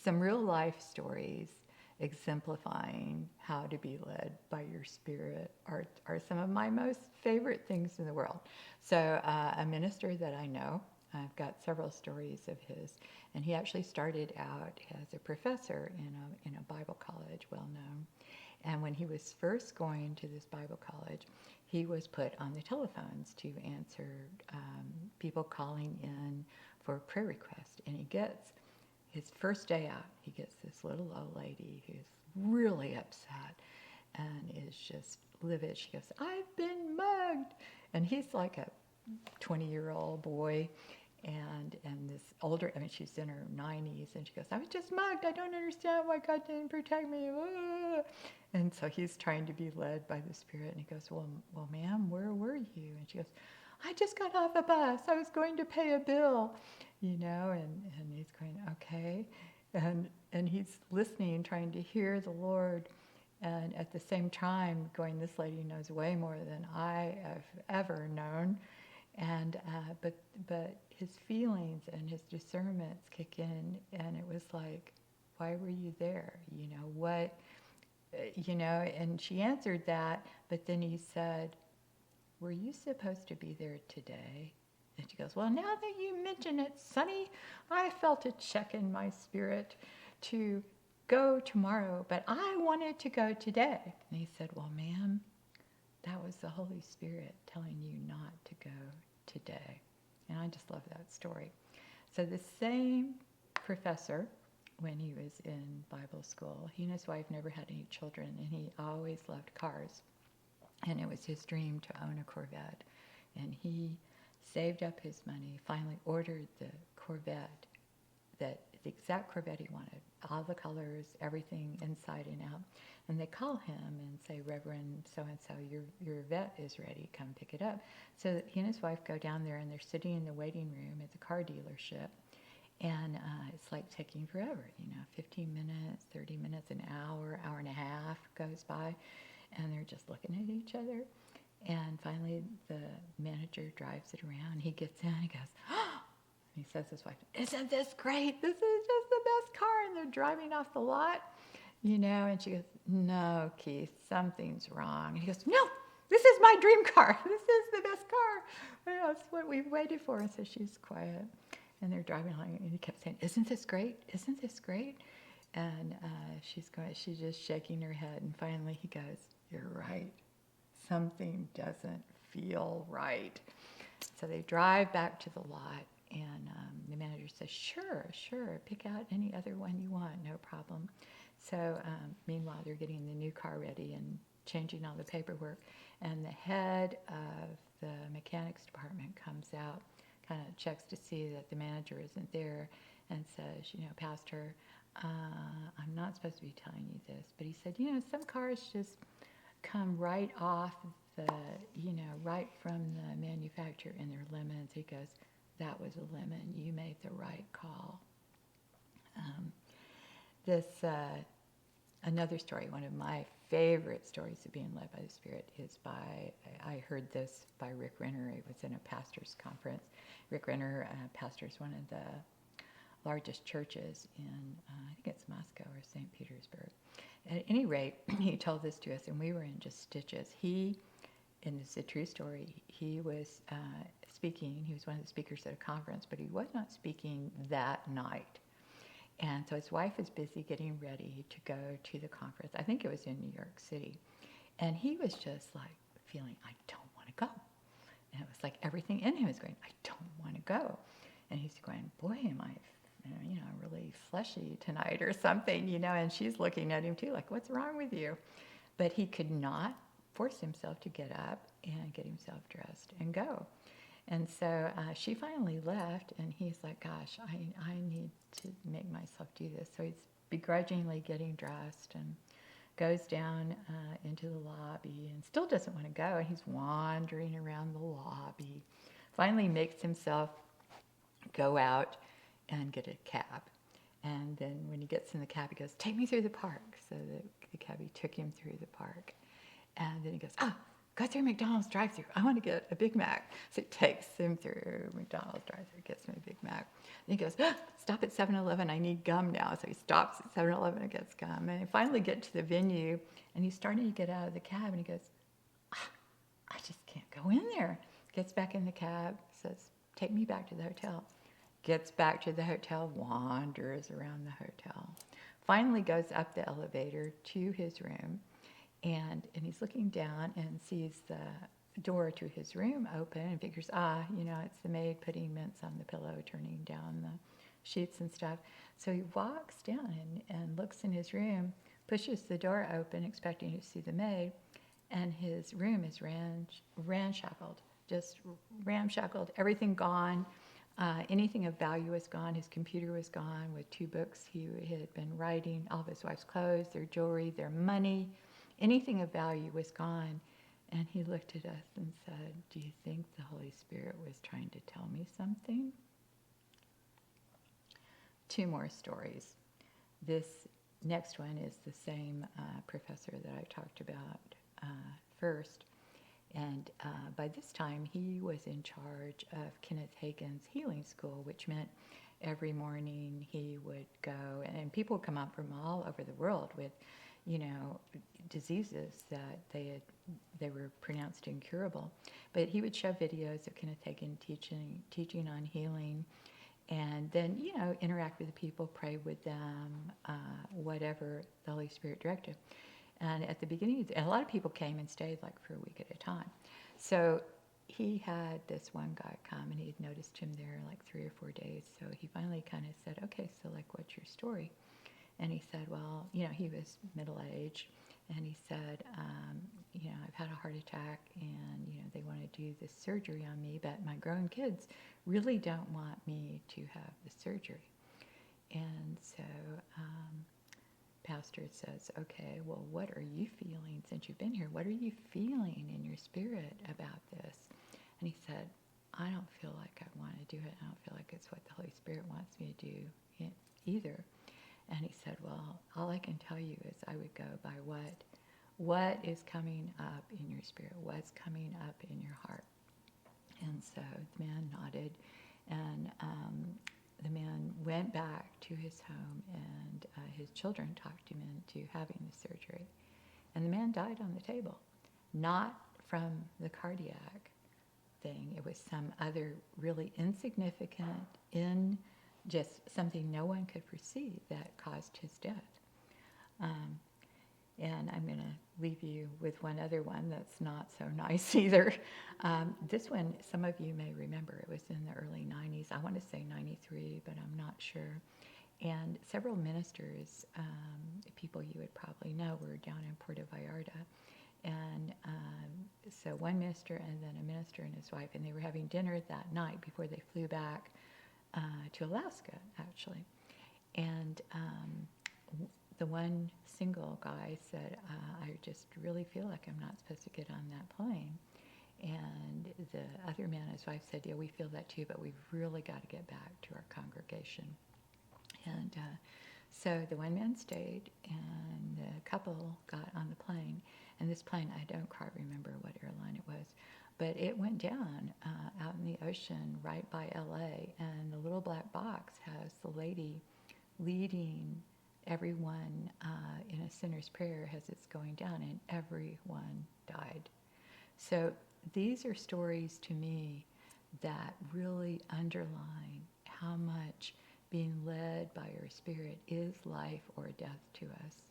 some real life stories exemplifying how to be led by your spirit are some of my most favorite things in the world. So a minister that I know, I've got several stories of his, and he actually started out as a professor in a Bible college, well known. And when he was first going to this Bible college, he was put on the telephones to answer people calling in for prayer requests. And he gets, his first day out, he gets this little old lady who's really upset and is just livid. She goes, "I've been mugged." And he's like a 20-year-old boy. And this older, I mean, she's in her 90s, and she goes, "I was just mugged. I don't understand why God didn't protect me." And so he's trying to be led by the Spirit, and he goes, well, ma'am, where were you? And she goes, "I just got off a bus. I was going to pay a bill," and he's going, "Okay." And he's listening, trying to hear the Lord, and at the same time going, "This lady knows way more than I have ever known." And but his feelings and his discernments kick in, and it was like, "Why were you there? What?" And she answered that, but then he said, "Were you supposed to be there today?" And she goes, "Well, now that you mention it, Sonny, I felt a check in my spirit to go tomorrow, but I wanted to go today." And he said, "Well, ma'am, that was the Holy Spirit telling you not to go today." And I just love that story. So the same professor, when he was in Bible school, he and his wife never had any children, and he always loved cars. And it was his dream to own a Corvette. And he saved up his money, finally ordered the Corvette, the exact Corvette he wanted, all the colors, everything inside and out. And they call him and say, "Reverend so-and-so, your vet is ready, come pick it up." So he and his wife go down there, and they're sitting in the waiting room at the car dealership. And it's like taking forever, 15 minutes, 30 minutes, an hour, hour and a half goes by. And they're just looking at each other. And finally, the manager drives it around. He gets in, he goes, "Oh!" And he says to his wife, "Isn't this great? This is just the best car." And they're driving off the lot, and she goes, "No, Keith, something's wrong." And he goes, "No, this is my dream car. This is the best car. It's what we've waited for." And so she's quiet. And they're driving along, and he kept saying, "Isn't this great? Isn't this great?" And she's just shaking her head. And finally he goes, "You're right. Something doesn't feel right." So they drive back to the lot, and the manager says, Sure, pick out any other one you want, no problem." So meanwhile, they're getting the new car ready and changing all the paperwork. And the head of the mechanics department comes out, kind of checks to see that the manager isn't there, and says, "Pastor, I'm not supposed to be telling you this, but," he said, "some cars just come right off right from the manufacturer in their lemons." He goes, "That was a lemon. You made the right call." Another story, one of my favorite stories of being led by the Spirit is I heard this by Rick Renner. It was in a pastor's conference. Rick Renner pastors one of the largest churches in, I think it's Moscow or St. Petersburg. At any rate, he told this to us, and we were in just stitches. And it's a true story, he was speaking, he was one of the speakers at a conference, but he was not speaking that night. And so his wife is busy getting ready to go to the conference. I think it was in New York City. And he was just like feeling, "I don't want to go." And it was like everything in him was going, "I don't want to go." And he's going, "Boy, am I really fleshy tonight or something, And she's looking at him too, like, "What's wrong with you?" But he could not force himself to get up and get himself dressed and go. And so she finally left, and he's like, "Gosh, I need to make myself do this." So he's begrudgingly getting dressed and goes down into the lobby and still doesn't want to go. And he's wandering around the lobby. Finally makes himself go out and get a cab. And then when he gets in the cab, he goes, "Take me through the park." So the cabbie took him through the park. And then he goes, "Go through McDonald's drive-thru. I want to get a Big Mac." So he takes him through McDonald's drive-thru, gets him a Big Mac. And he goes, "Ah, stop at 7-Eleven, I need gum now." So he stops at 7-Eleven and gets gum. And he finally get to the venue, and he's starting to get out of the cab, and he goes, I just can't go in there. Gets back in the cab, says, "Take me back to the hotel." Gets back to the hotel, wanders around the hotel. Finally goes up the elevator to his room, and he's looking down and sees the door to his room open and figures, it's the maid putting mints on the pillow, turning down the sheets and stuff. So he walks down and looks in his room, pushes the door open, expecting to see the maid, and his room is ramshackled, just ramshackled, everything gone. Anything of value was gone. His computer was gone with 2 books he had been writing, all of his wife's clothes, their jewelry, their money. Anything of value was gone. And he looked at us and said, "Do you think the Holy Spirit was trying to tell me something?" 2 more stories. This next one is the same professor that I talked about first. And by this time, he was in charge of Kenneth Hagin's healing school, which meant every morning he would go, and people would come up from all over the world with, diseases that they were pronounced incurable. But he would show videos of Kenneth Hagin teaching on healing, and then, interact with the people, pray with them, whatever the Holy Spirit directed. And at the beginning, a lot of people came and stayed like for a week at a time. So he had this one guy come, and he had noticed him there like 3 or 4 days. So he finally kind of said, "Okay, so like, what's your story?" And he said, well, he was middle-aged, and he said, "I've had a heart attack, and they want to do this surgery on me, but my grown kids really don't want me to have the surgery." And so pastor says, "Okay, well, what are you feeling since you've been here? What are you feeling in your spirit about this?" And he said, "I don't feel like I want to do it. I don't feel like it's what the Holy Spirit wants me to do either." And he said, "Well, all I can tell you is I would go by what is coming up in your spirit, what's coming up in your heart." And so the man nodded, and the man went back to his home, and his children talked him into having the surgery. And the man died on the table, not from the cardiac thing. It was some other really insignificant, just something no one could foresee that caused his death. And I'm going to leave you with one other one that's not so nice either. This one, some of you may remember. It was in the early 90s. I want to say 93, but I'm not sure. And several ministers, people you would probably know, were down in Puerto Vallarta. And so one minister and then a minister and his wife, and they were having dinner that night before they flew back to Alaska, actually. And the one single guy said, "I just really feel like I'm not supposed to get on that plane." And the other man and his wife said, "Yeah, we feel that too, but we've really got to get back to our congregation." And so the one man stayed, and the couple got on the plane. And this plane, I don't quite remember what airline it was, but it went down out in the ocean right by LA. And the little black box has the lady leading everyone in a sinner's prayer as it's going down, and everyone died. So these are stories to me that really underline how much being led by our Spirit is life or death to us.